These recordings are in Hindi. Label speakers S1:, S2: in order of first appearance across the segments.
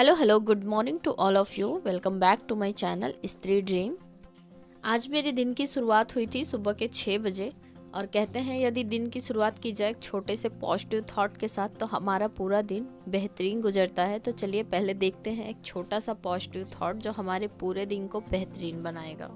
S1: Hello good morning to all of you. Welcome back to my channel Stree dream. आज मेरे दिन की शुरुआत हुई थी सुबह के 6 बजे और कहते हैं यदि दिन की शुरुआत की जाए एक छोटे से पॉजिटिव थॉट के साथ तो हमारा पूरा दिन बेहतरीन गुजरता है। तो चलिए पहले देखते हैं एक छोटा सा पॉजिटिव थॉट जो हमारे पूरे दिन को बेहतरीन बनाएगा।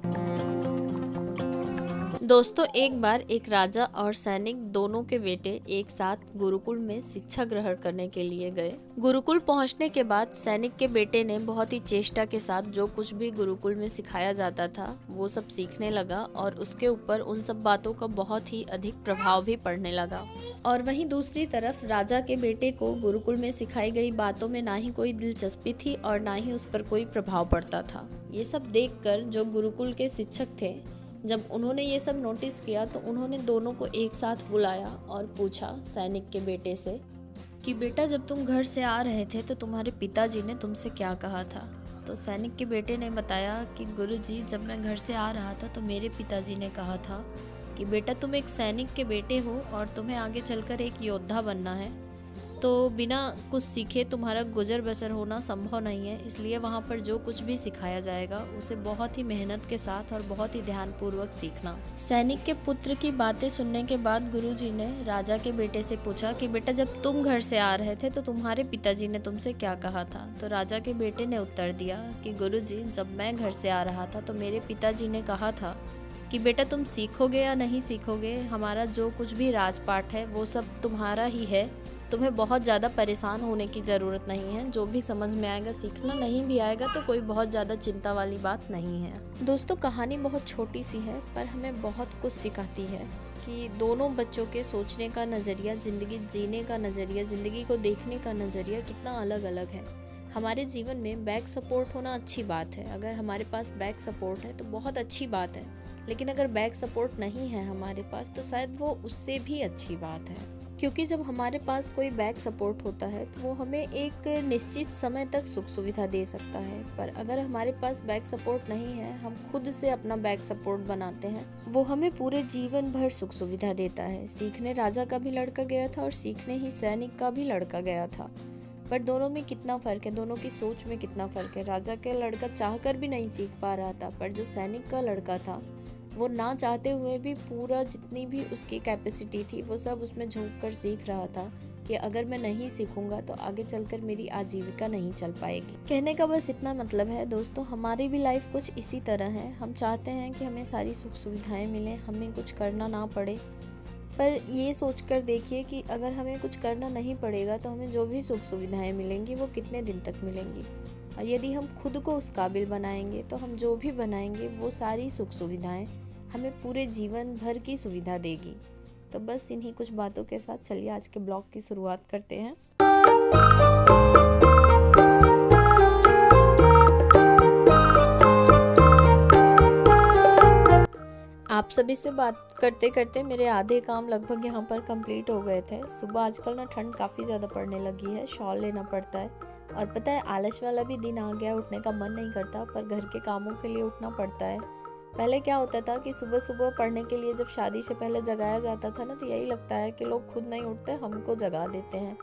S1: दोस्तों, एक बार एक राजा और सैनिक दोनों के बेटे एक साथ गुरुकुल में शिक्षा ग्रहण करने के लिए गए। गुरुकुल पहुंचने के बाद सैनिक के बेटे ने बहुत ही चेष्टा के साथ जो कुछ भी गुरुकुल में सिखाया जाता था वो सब सीखने लगा और उसके ऊपर उन सब बातों का बहुत ही अधिक प्रभाव भी पड़ने लगा। और वहीं दूसरी तरफ राजा के बेटे को गुरुकुल में सिखाई गई बातों में ना ही कोई दिलचस्पी थी और ना ही उस पर कोई प्रभाव पड़ता था। ये सब देखकर जो गुरुकुल के शिक्षक थे, जब उन्होंने ये सब नोटिस किया तो उन्होंने दोनों को एक साथ बुलाया और पूछा सैनिक के बेटे से कि बेटा, जब तुम घर से आ रहे थे तो तुम्हारे पिताजी ने तुमसे क्या कहा था। तो सैनिक के बेटे ने बताया कि गुरुजी, जब मैं घर से आ रहा था तो मेरे पिताजी ने कहा था कि बेटा, तुम एक सैनिक के बेटे हो और तुम्हें आगे चलकर एक योद्धा बनना है, तो बिना कुछ सीखे तुम्हारा गुजर बसर होना संभव नहीं है। इसलिए वहाँ पर जो कुछ भी सिखाया जाएगा उसे बहुत ही मेहनत के साथ और बहुत ही ध्यानपूर्वक सीखना। सैनिक के पुत्र की बातें सुनने के बाद गुरुजी ने राजा के बेटे से पूछा कि बेटा, जब तुम घर से आ रहे थे तो तुम्हारे पिताजी ने तुमसे क्या कहा था। तो राजा के बेटे ने उत्तर दिया कि गुरुजी, जब मैं घर से आ रहा था तो मेरे पिताजी ने कहा था कि बेटा, तुम सीखोगे या नहीं सीखोगे, हमारा जो कुछ भी राजपाट है वो सब तुम्हारा ही है। तुम्हें बहुत ज़्यादा परेशान होने की ज़रूरत नहीं है। जो भी समझ में आएगा सीखना, नहीं भी आएगा तो कोई बहुत ज़्यादा चिंता वाली बात नहीं है। दोस्तों, कहानी बहुत छोटी सी है पर हमें बहुत कुछ सिखाती है कि दोनों बच्चों के सोचने का नज़रिया, ज़िंदगी जीने का नज़रिया, ज़िंदगी को देखने का नज़रिया कितना अलग अलग है। हमारे जीवन में बैक सपोर्ट होना अच्छी बात है। अगर हमारे पास बैक सपोर्ट है तो बहुत अच्छी बात है, लेकिन अगर बैक सपोर्ट नहीं है हमारे पास तो शायद वो उससे भी अच्छी बात है। क्योंकि जब हमारे पास कोई बैक सपोर्ट होता है तो वो हमें एक निश्चित समय तक सुख सुविधा दे सकता है, पर अगर हमारे पास बैक सपोर्ट नहीं है, हम खुद से अपना बैक सपोर्ट बनाते हैं, वो हमें पूरे जीवन भर सुख सुविधा देता है। सीखने राजा का भी लड़का गया था और सीखने ही सैनिक का भी लड़का गया था, पर दोनों में कितना फ़र्क है, दोनों की सोच में कितना फ़र्क है। राजा का लड़का चाहकर भी नहीं सीख पा रहा था, पर जो सैनिक का लड़का था वो ना चाहते हुए भी पूरा जितनी भी उसकी कैपेसिटी थी वो सब उसमें झोंक कर सीख रहा था कि अगर मैं नहीं सीखूंगा तो आगे चलकर मेरी आजीविका नहीं चल पाएगी। कहने का बस इतना मतलब है दोस्तों, हमारी भी लाइफ कुछ इसी तरह है। हम चाहते हैं कि हमें सारी सुख सुविधाएं मिलें, हमें कुछ करना ना पड़े, पर ये सोचकर देखिए कि अगर हमें कुछ करना नहीं पड़ेगा तो हमें जो भी सुख सुविधाएं मिलेंगी वो कितने दिन तक मिलेंगी। और यदि हम खुद को उस काबिल बनाएंगे तो हम जो भी बनाएंगे वो सारी सुख सुविधाएं हमें पूरे जीवन भर की सुविधा देगी। तो बस इन्हीं कुछ बातों के साथ चलिए आज के ब्लॉग की शुरुआत करते हैं। आप सभी से बात करते करते मेरे आधे काम लगभग यहाँ पर कंप्लीट हो गए थे। सुबह आजकल ना ठंड काफ़ी ज़्यादा पड़ने लगी है, शॉल लेना पड़ता है और पता है आलस वाला भी दिन आ गया, उठने का मन नहीं करता, पर घर के कामों के लिए उठना पड़ता है। पहले क्या होता था कि सुबह सुबह पढ़ने के लिए जब शादी से पहले जगाया जाता था ना, तो यही लगता है कि लोग खुद नहीं उठते, हमको जगा देते हैं।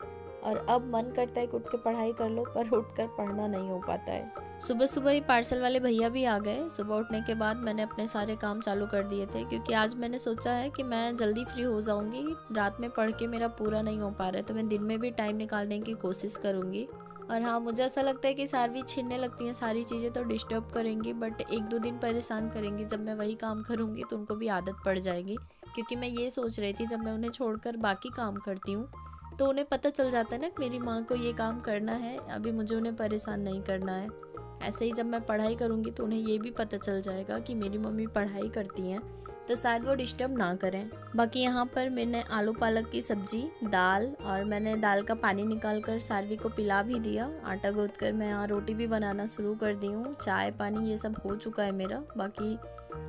S1: और अब मन करता है कि उठ के पढ़ाई कर लो, पर उठकर पढ़ना नहीं हो पाता है। सुबह सुबह ही पार्सल वाले भैया भी आ गए। सुबह उठने के बाद मैंने अपने सारे काम चालू कर दिए थे, क्योंकि आज मैंने सोचा है कि मैं जल्दी फ्री हो जाऊंगी। रात में पढ़ के मेरा पूरा नहीं हो पा रहा है तो मैं दिन में भी टाइम निकालने की कोशिश करूँगी। और हाँ, मुझे ऐसा लगता है कि सारी छीनने लगती हैं, सारी चीज़ें तो डिस्टर्ब करेंगी, बट 1-2 दिन परेशान करेंगी। जब मैं वही काम करूँगी तो उनको भी आदत पड़ जाएगी। क्योंकि मैं ये सोच रही थी, जब मैं उन्हें छोड़कर बाकी काम करती हूँ तो उन्हें पता चल जाता है ना कि मेरी माँ को ये काम करना है, अभी मुझे उन्हें परेशान नहीं करना है। ऐसे ही जब मैं पढ़ाई करूँगी तो उन्हें ये भी पता चल जाएगा कि मेरी मम्मी पढ़ाई करती हैं, तो शायद वो डिस्टर्ब ना करें। बाकी यहाँ पर मैंने आलू पालक की सब्जी, दाल, और मैंने दाल का पानी निकाल कर सारवी को पिला भी दिया। आटा गूंथ कर मैं यहाँ रोटी भी बनाना शुरू कर दी हूँ। चाय पानी ये सब हो चुका है मेरा। बाकी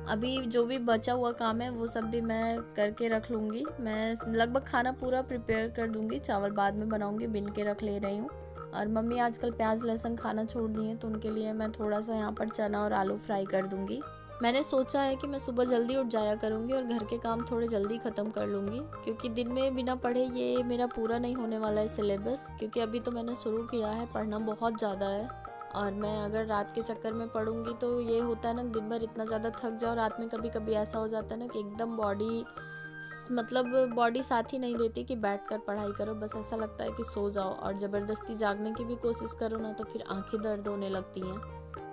S1: अभी जो भी बचा हुआ काम है वो सब भी मैं करके रख लूँगी। मैं लगभग खाना पूरा प्रिपेयर कर दूँगी, चावल बाद में बनाऊँगी, बिन के रख ले रही हूँ। और मम्मी आजकल प्याज लहसुन खाना छोड़ दी है तो उनके लिए मैं थोड़ा सा यहाँ पर चना और आलू फ्राई कर दूँगी। मैंने सोचा है कि मैं सुबह जल्दी उठ जाया करूँगी और घर के काम थोड़े जल्दी ख़त्म कर लूँगी, क्योंकि दिन में बिना पढ़े ये मेरा पूरा नहीं होने वाला है सिलेबस, क्योंकि अभी तो मैंने शुरू किया है, पढ़ना बहुत ज़्यादा है। और मैं अगर रात के चक्कर में पढ़ूँगी तो ये होता है ना, दिन भर इतना ज़्यादा थक जाओ, रात में कभी कभी ऐसा हो जाता है ना कि एकदम बॉडी साथ ही नहीं देती कि बैठ कर पढ़ाई करो, बस ऐसा लगता है कि सो जाओ, और ज़बरदस्ती जागने की भी कोशिश करो ना तो फिर आंखें दर्द होने लगती हैं।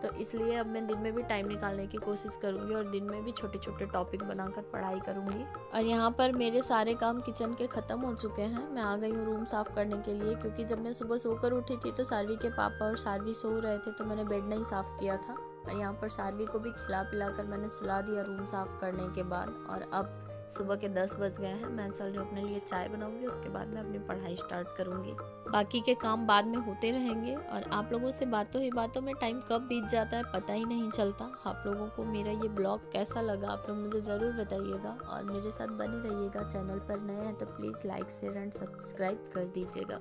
S1: तो इसलिए अब मैं दिन में भी टाइम निकालने की कोशिश करूँगी और दिन में भी छोटे छोटे टॉपिक बनाकर पढ़ाई करूँगी। और यहाँ पर मेरे सारे काम किचन के ख़त्म हो चुके हैं। मैं आ गई हूँ रूम साफ़ करने के लिए, क्योंकि जब मैं सुबह सोकर उठी थी तो सारवी के पापा और सारवी सो रहे थे, तो मैंने बेड नहीं साफ़ किया था। और यहाँ पर सारवी को भी खिला पिला कर मैंने सुला दिया रूम साफ़ करने के बाद। और अब सुबह के 10 बज गए हैं। मैं चल रही हूँ अपने लिए चाय बनाऊंगी, उसके बाद मैं अपनी पढ़ाई स्टार्ट करूंगी। बाकी के काम बाद में होते रहेंगे। और आप लोगों से बातों ही बातों में टाइम कब बीत जाता है पता ही नहीं चलता। आप लोगों को मेरा ये ब्लॉग कैसा लगा आप लोग मुझे ज़रूर बताइएगा, और मेरे साथ बने रहिएगा। चैनल पर नए हैं तो please like share and subscribe कर दीजिएगा।